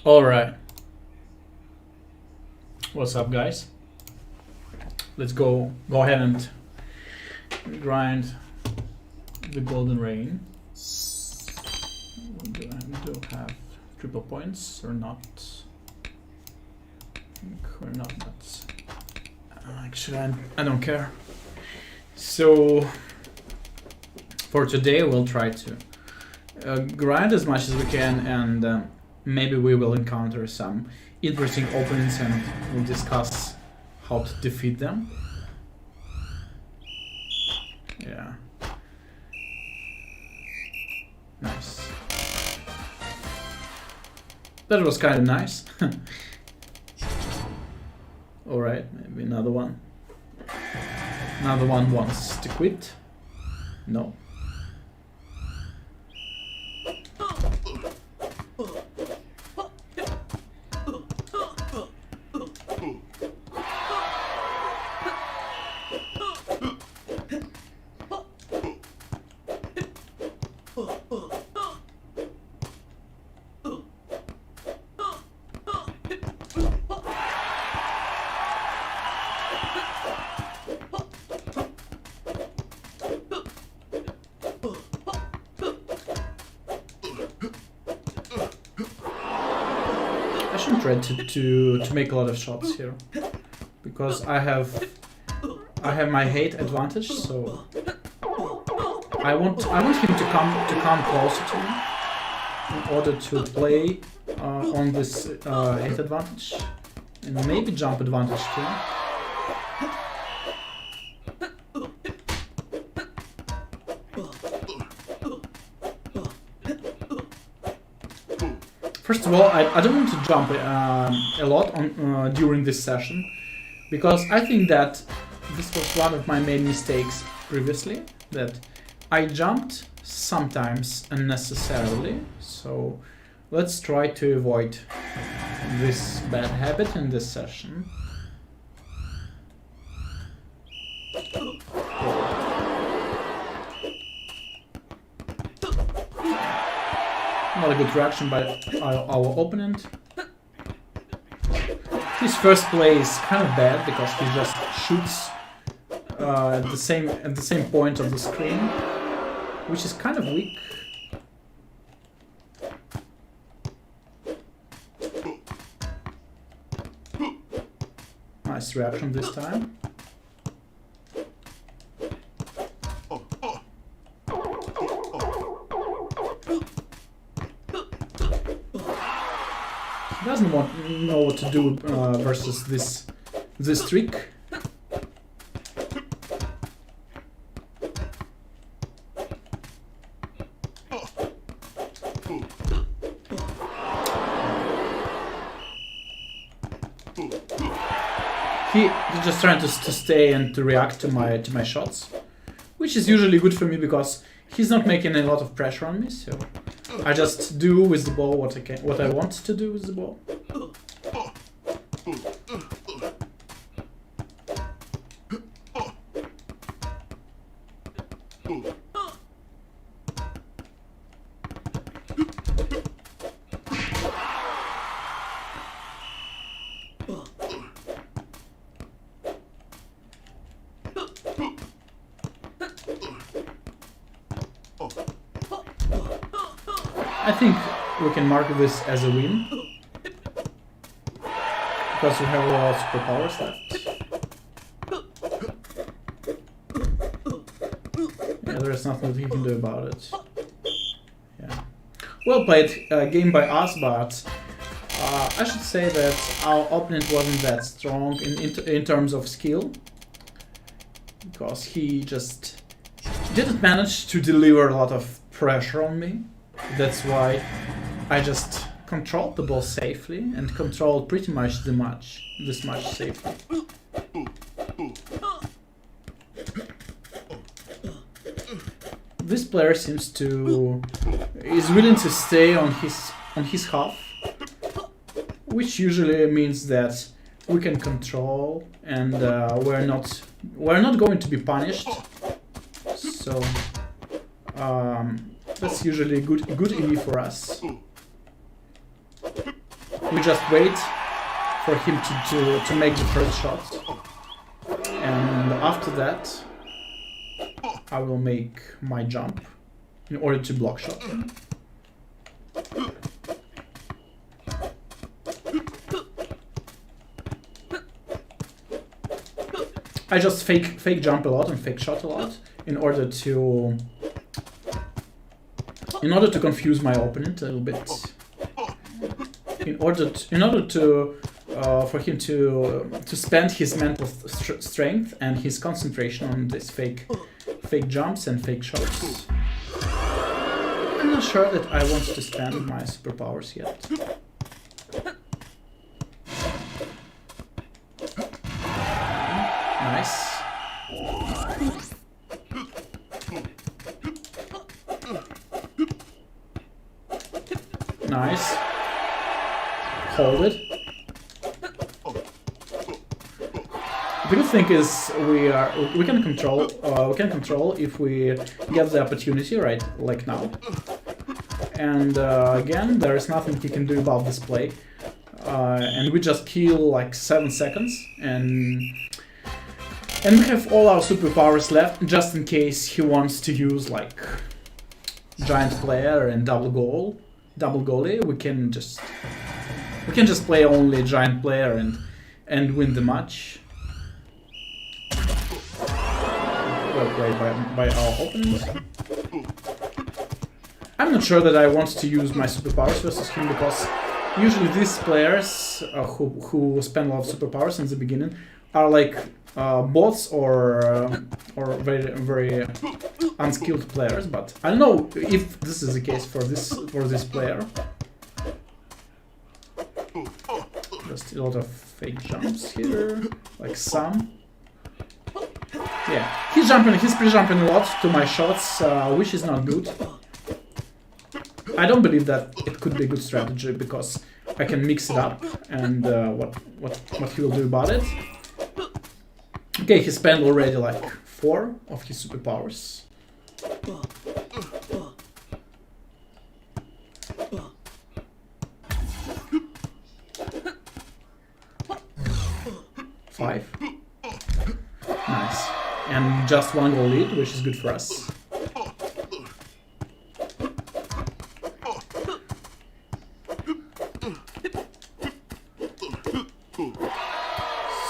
All right. What's up, guys? Let's go ahead and grind the golden rain. Do I have triple points or not? We're not. Actually, I don't care. So for today, we'll try to grind as much as we can, and maybe we will encounter some interesting opponents, and we'll discuss how to defeat them. Yeah. Nice. That was kind of nice. Alright, maybe another one. Another one wants to quit. No. To make a lot of shots here, because I have my hate advantage, so I want him to come closer to me in order to play on this hate advantage and maybe jump advantage too. First of all, I don't want to jump a lot on during this session, because I think that this was one of my main mistakes previously, that I jumped sometimes unnecessarily. So let's try to avoid this bad habit in this session. Not a good reaction by our opponent. His first play is kind of bad because he just shoots at the same point of the screen, which is kind of weak. Nice reaction this time. Doesn't know what to do versus this trick. He's just trying to stay and to react to my shots, which is usually good for me because he's not making a lot of pressure on me. So I just do with the ball what I want to do with the ball. I think we can mark this as a win, because we have a lot of superpowers left. Yeah, there's nothing that he can do about it. Yeah. Well played game by us, but I should say that our opponent wasn't that strong in terms of skill, because he just didn't manage to deliver a lot of pressure on me. That's why I just controlled the ball safely and controlled pretty much this much safely. This player is willing to stay on his half, which usually means that we can control and we're not going to be punished. So that's usually good EV for us. we just wait for him to make the first shot. And after that, I will make my jump in order to block shot. I just fake jump a lot and fake shot a lot in order to confuse my opponent a little bit. In order to for him to spend his mental strength and his concentration on this fake jumps and fake shots. I'm not sure that I want to spend my superpowers yet. Nice. Nice. Hold it. The good thing is we can control if we get the opportunity, right, like now. And again, there is nothing he can do about this play. And we just kill like 7 seconds, and we have all our superpowers left just in case he wants to use like giant player and double goalie. We can just play only giant player and win the match. Well played by our opponent. I'm not sure that I want to use my superpowers versus him, because usually these players who spend a lot of superpowers in the beginning are like bots or very very unskilled players. But I don't know if this is the case for this player. Just a lot of fake jumps here, like some. Yeah, he's pre-jumping a lot to my shots, which is not good. I don't believe that it could be a good strategy, because I can mix it up, and what he will do about it. Okay, he spent already like 4 of his superpowers. Five. Nice. And just 1 goal lead, which is good for us.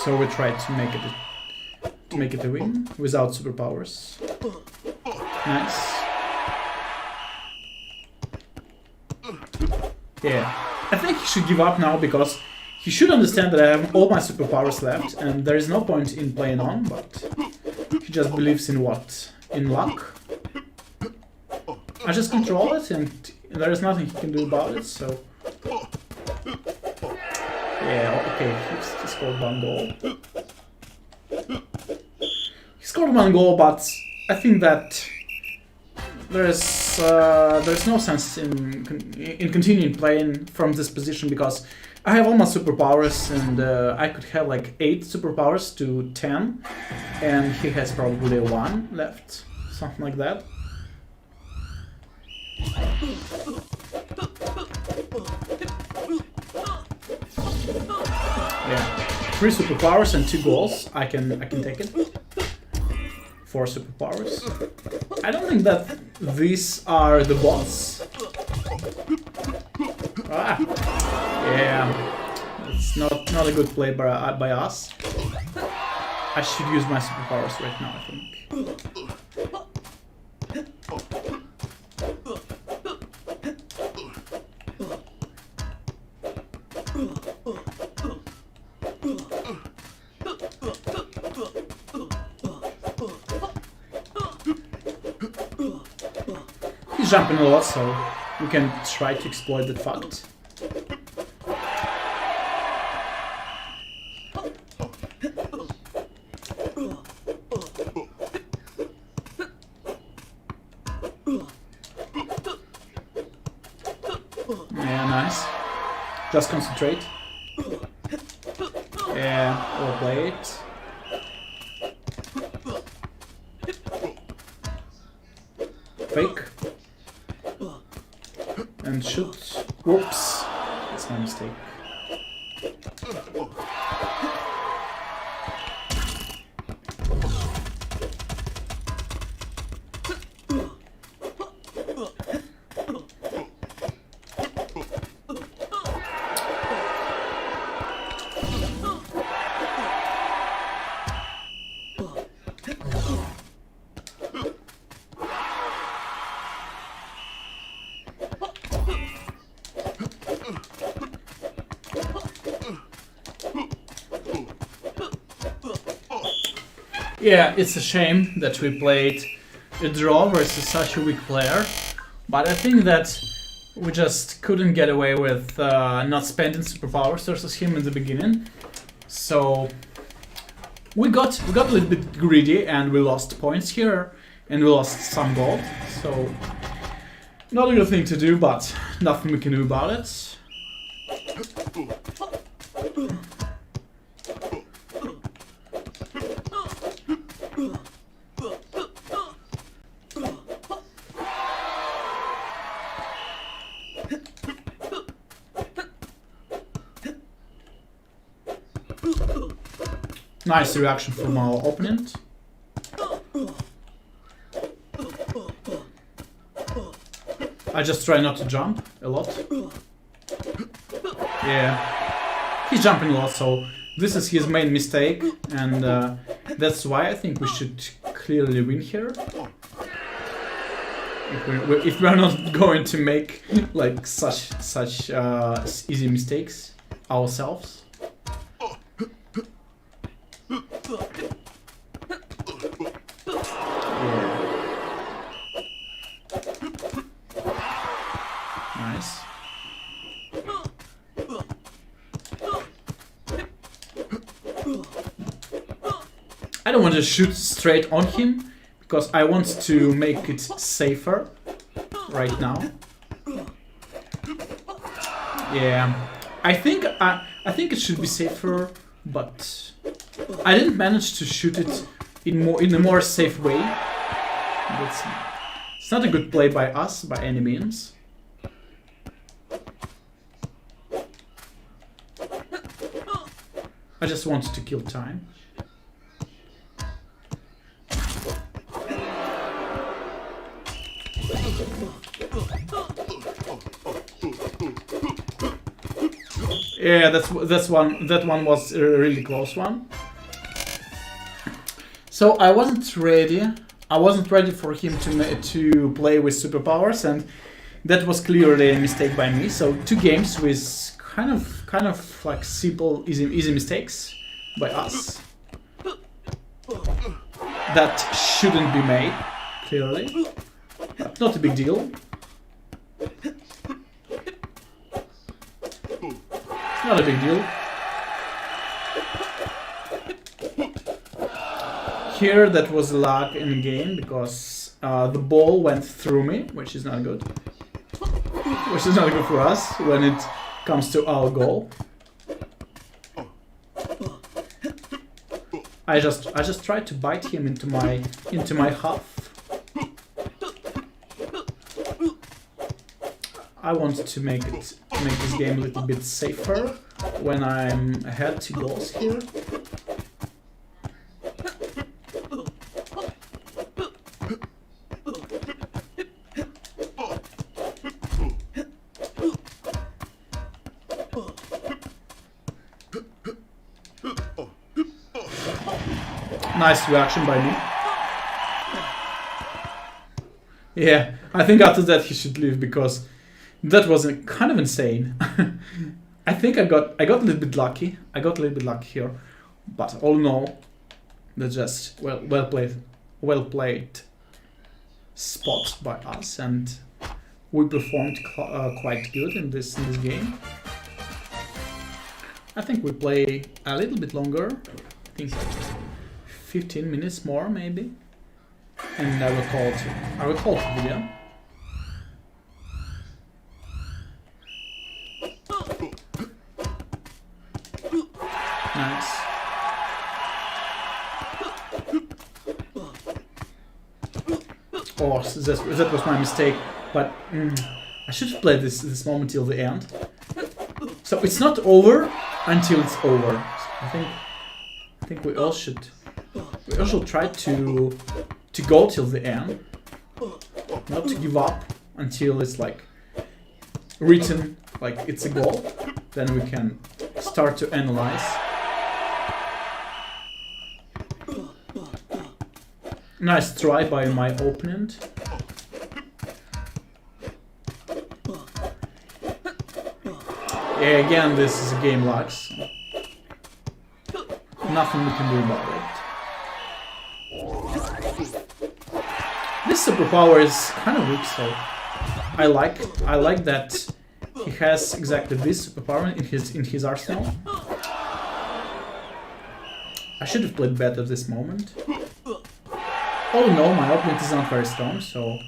So we tried to make it a win without superpowers. Nice. Yeah, I think he should give up now, because he should understand that I have all my superpowers left and there is no point in playing on, but he just believes in what? In luck? I just control it and there is nothing he can do about it, so... Yeah, okay, he scored 1 goal. He scored 1 goal, but I think that there's no sense in continuing playing from this position, because I have all my superpowers and I could have like 8 superpowers to 10, and he has probably 1 left, something like that. Yeah, 3 superpowers and 2 goals. I can take it. 4 superpowers. I don't think that these are the bots. Ah, yeah, it's not a good play by us. I should use my superpowers right now, I think. He's jumping a lot, so we can try to exploit that fact. Yeah, nice. Just concentrate. Yeah, we'll play it. Fake. And shoot. Whoops. That's my mistake. Yeah, it's a shame that we played a draw versus such a weak player, but I think that we just couldn't get away with not spending superpowers versus him in the beginning. So we got a little bit greedy and we lost points here and we lost some gold. So not a good thing to do, but nothing we can do about it. Nice reaction from our opponent. I just try not to jump a lot. Yeah, he's jumping a lot, so this is his main mistake, and that's why I think we should clearly win here. If we're not going to make like such easy mistakes ourselves. Nice. I don't want to shoot straight on him because I want to make it safer right now. Yeah, I think it should be safer, but I didn't manage to shoot it in a more safe way. It's not a good play by us by any means. I just wanted to kill time. Yeah, that one was a really close one. So I wasn't ready. I wasn't ready for him to play with superpowers, and that was clearly a mistake by me. So 2 games with kind of like simple, easy mistakes by us that shouldn't be made. Clearly, but not a big deal. Not a big deal. Here that was a lag in the game because the ball went through me, which is not good. Which is not good for us when it comes to our goal. I just tried to bite him into my half. I wanted to make this game a little bit safer when I'm ahead 2 goals here. Nice reaction by me. Yeah, I think after that he should leave because that was kind of insane. I think I got a little bit lucky. I got a little bit lucky here, but all in all, that's just well played spot by us, and we performed quite good in this game. I think we play a little bit longer. I think 15 minutes more maybe, and I will call it the video. Nice. Oh, that was my mistake, but I should have played this moment till the end. So it's not over until it's over. So I think we all should try to go till the end, not to give up until it's like written like it's a goal. Then we can start to analyze. Nice try by my opponent. Yeah, again, this is a game lag, so nothing we can do about it. superpower is kind of weak, so I like that he has exactly this superpower in his arsenal. I should have played better this moment. Oh no, my opponent is not very strong, so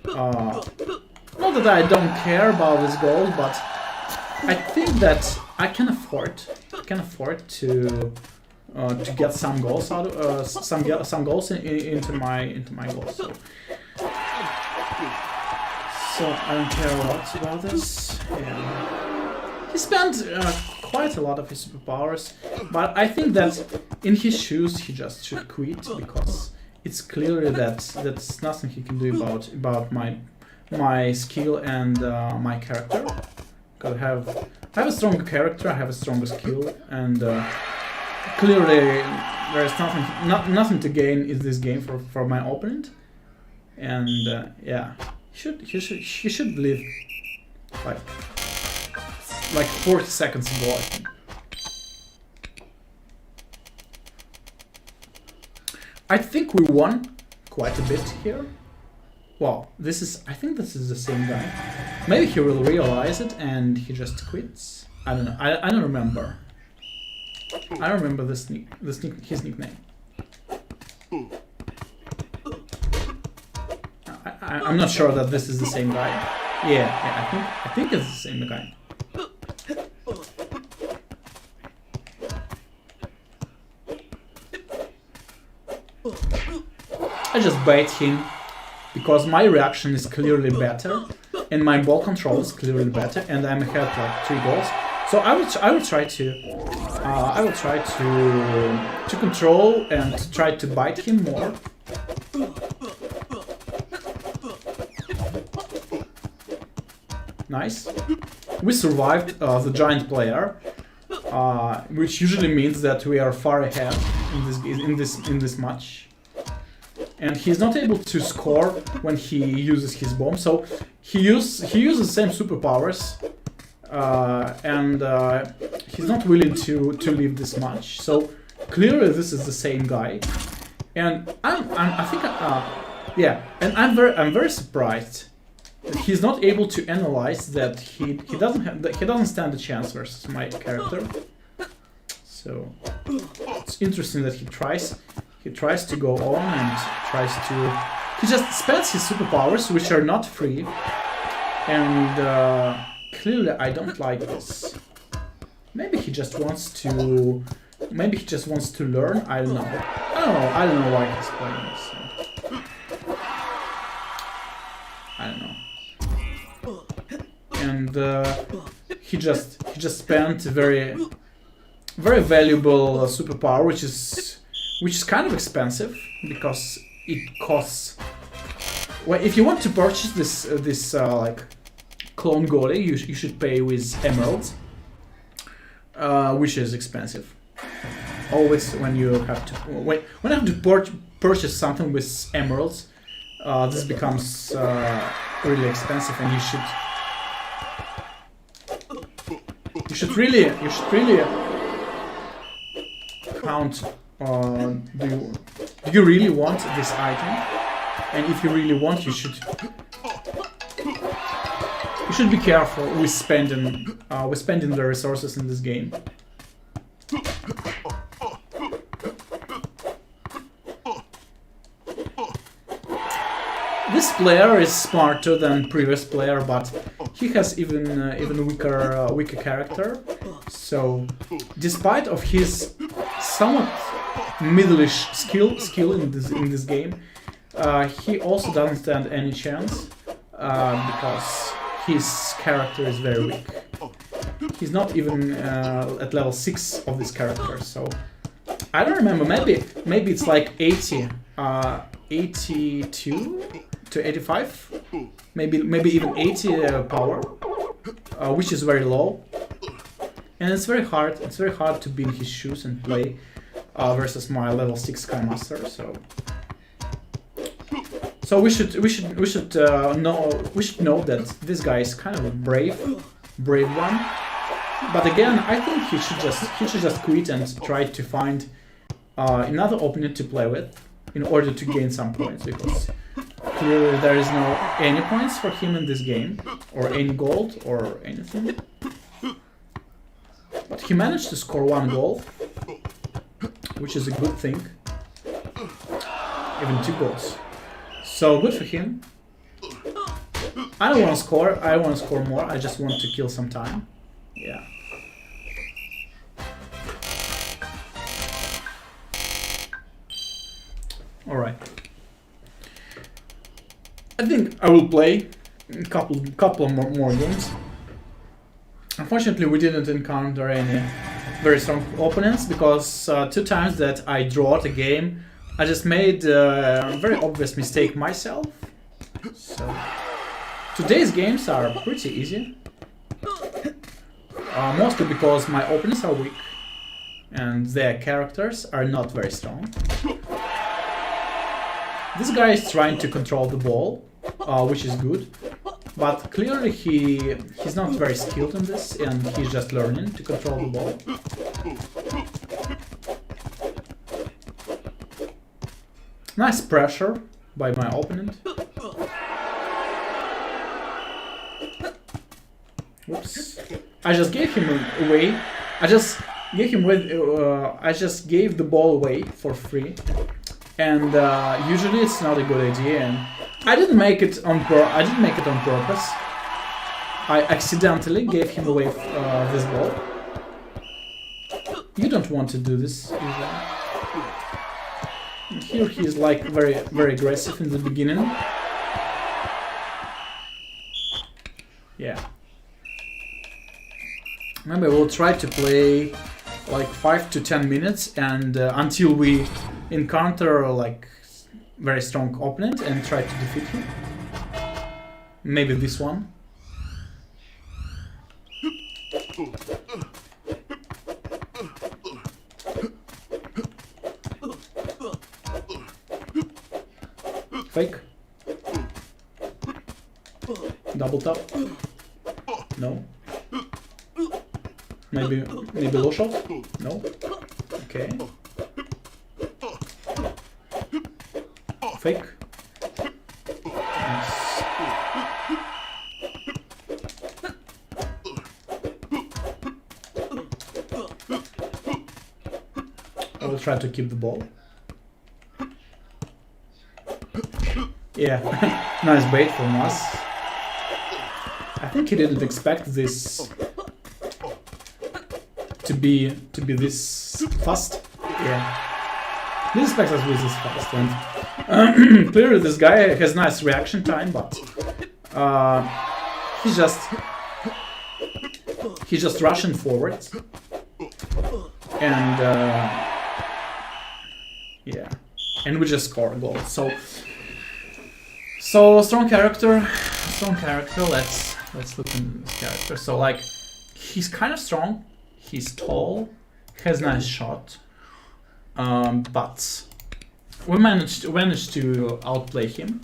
not that I don't care about this goal, but I think that I can afford to get some goals out of some goals into my goals. So I don't care a lot about this. Yeah. He spent quite a lot of his superpowers, but I think that in his shoes he just should quit, because it's clear that there's nothing he can do about my skill and my character. Because I have a stronger character, I have a stronger skill, and clearly there is nothing to gain in this game for my opponent. And yeah, he should live like 40 seconds ago, I think. I think we won quite a bit here. Wow, I think this is the same guy. Maybe he will realize it and he just quits. I don't know. I don't remember. I don't remember his nickname. I'm not sure that this is the same guy. Yeah, I think it's the same guy. I just bait him because my reaction is clearly better and my ball control is clearly better, and I'm ahead like 3 goals. So I will try to control and try to bite him more. Nice. We survived the giant player, which usually means that we are far ahead in this match. And he's not able to score when he uses his bomb, so he uses the same superpowers, and he's not willing to leave this match. So clearly this is the same guy, and I'm very surprised that he's not able to analyze that he doesn't stand a chance versus my character. So it's interesting that he tries to go on and he just spends his superpowers, which are not free, and clearly I don't like this. Maybe he just wants to learn. I don't know why he's playing this. So. I don't know. And he just spent a very valuable superpower, which is kind of expensive because it costs. Well, if you want to purchase this like clone goalie, you should pay with emeralds, which is expensive. Always when you have to purchase something with emeralds, this becomes really expensive, and you should really count. Do you really want this item? And if you really want, you should be careful with spending the resources in this game. This player is smarter than previous player, but he has even weaker character. So, despite of his somewhat middle-ish skill in this game, he also doesn't stand any chance because his character is very weak. He's not even at level 6 of this character, so I don't remember. Maybe it's like 82 to 85, maybe even 80 power, which is very low, and it's very hard. It's very hard to be in his shoes and play versus my level 6 Sky Master. So we should know that this guy is kind of a brave one. But again, I think he should just quit and try to find another opponent to play with in order to gain some points, because clearly there is no any points for him in this game, or any gold, or anything. But he managed to score 1 goal, which is a good thing. Even 2 goals. So good for him. I don't want to score, I want to score more, I just want to kill some time. Yeah. Alright. I think I will play a couple more games. Unfortunately, we didn't encounter any very strong opponents because 2 times that I drawed a game, I just made a very obvious mistake myself. So today's games are pretty easy, mostly because my opponents are weak and their characters are not very strong. This guy is trying to control the ball, which is good, but clearly he's not very skilled in this and he's just learning to control the ball. Nice pressure by my opponent. Whoops. I just gave him away. I just gave the ball away for free. And usually it's not a good idea. And I didn't make it on purpose. I accidentally gave him away this ball. You don't want to do this usually. Here he is like very aggressive in the beginning. Yeah. Maybe we'll try to play like 5 to 10 minutes and until we encounter like very strong opponent and try to defeat him. Maybe this one. Fake. Double tap. No. Maybe low shot? No. Okay. Fake. Nice. I will try to keep the ball. Yeah, nice bait from us. I think he didn't expect this to be this fast. Yeah, he didn't expect us to be this fast. And clearly, this guy has nice reaction time, but he's just rushing forward, and yeah, and we just score a goal. So strong character. Let's look at this character. So like, he's kind of strong. He's tall. Has nice shot. But we managed to outplay him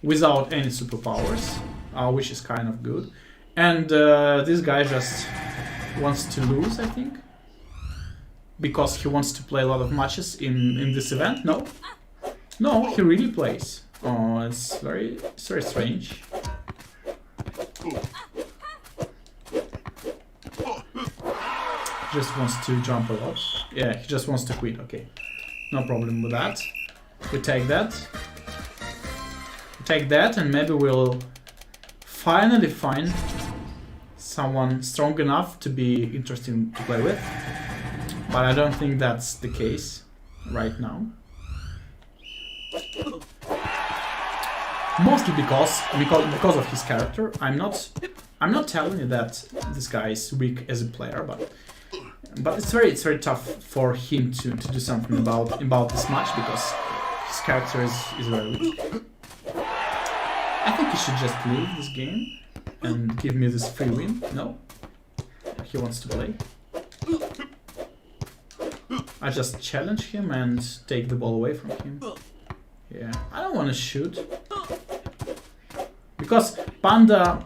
without any superpowers, which is kind of good. And this guy just wants to lose, I think, because he wants to play a lot of matches in this event. No, he really plays. Oh, it's very strange. Just wants to jump a lot. Yeah, he just wants to quit. Okay, no problem with that. We take that. And maybe we'll finally find someone strong enough to be interesting to play with. But I don't think that's the case right now. Mostly because of his character. I'm not telling you that this guy is weak as a player, but it's very tough for him to do something about this match because his character is very weak. I think he should just leave this game and give me this free win. No, he wants to play. I just challenge him and take the ball away from him. Yeah, I don't want to shoot because Panda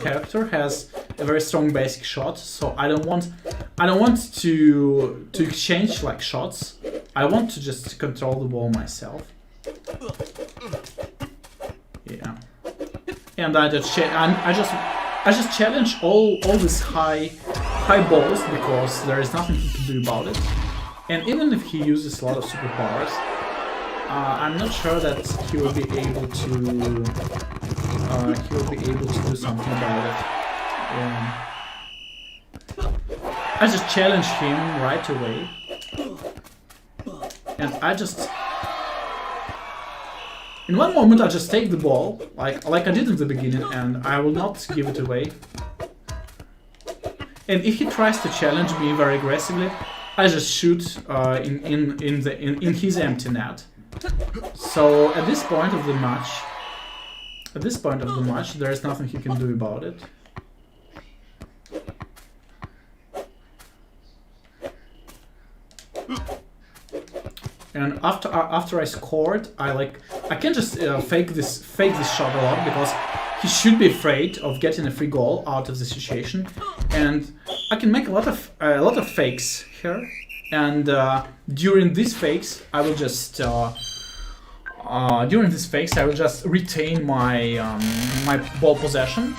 character has a very strong basic shot, so I don't want to exchange like shots. I want to just control the ball myself. and I just challenge all these high balls because there is nothing he can do about it. And even if he uses a lot of superpowers, I'm not sure that he will be able to do something about it. I just challenge him right away, and in one moment I just take the ball like I did in the beginning, and I will not give it away. And if he tries to challenge me very aggressively, I just shoot in his empty net. So at this point of the match, there is nothing he can do about it. And after I scored, I can just fake this shot a lot because he should be afraid of getting a free goal out of the situation, and I can make a lot of fakes here. And during these fakes, I will just retain my my ball possession,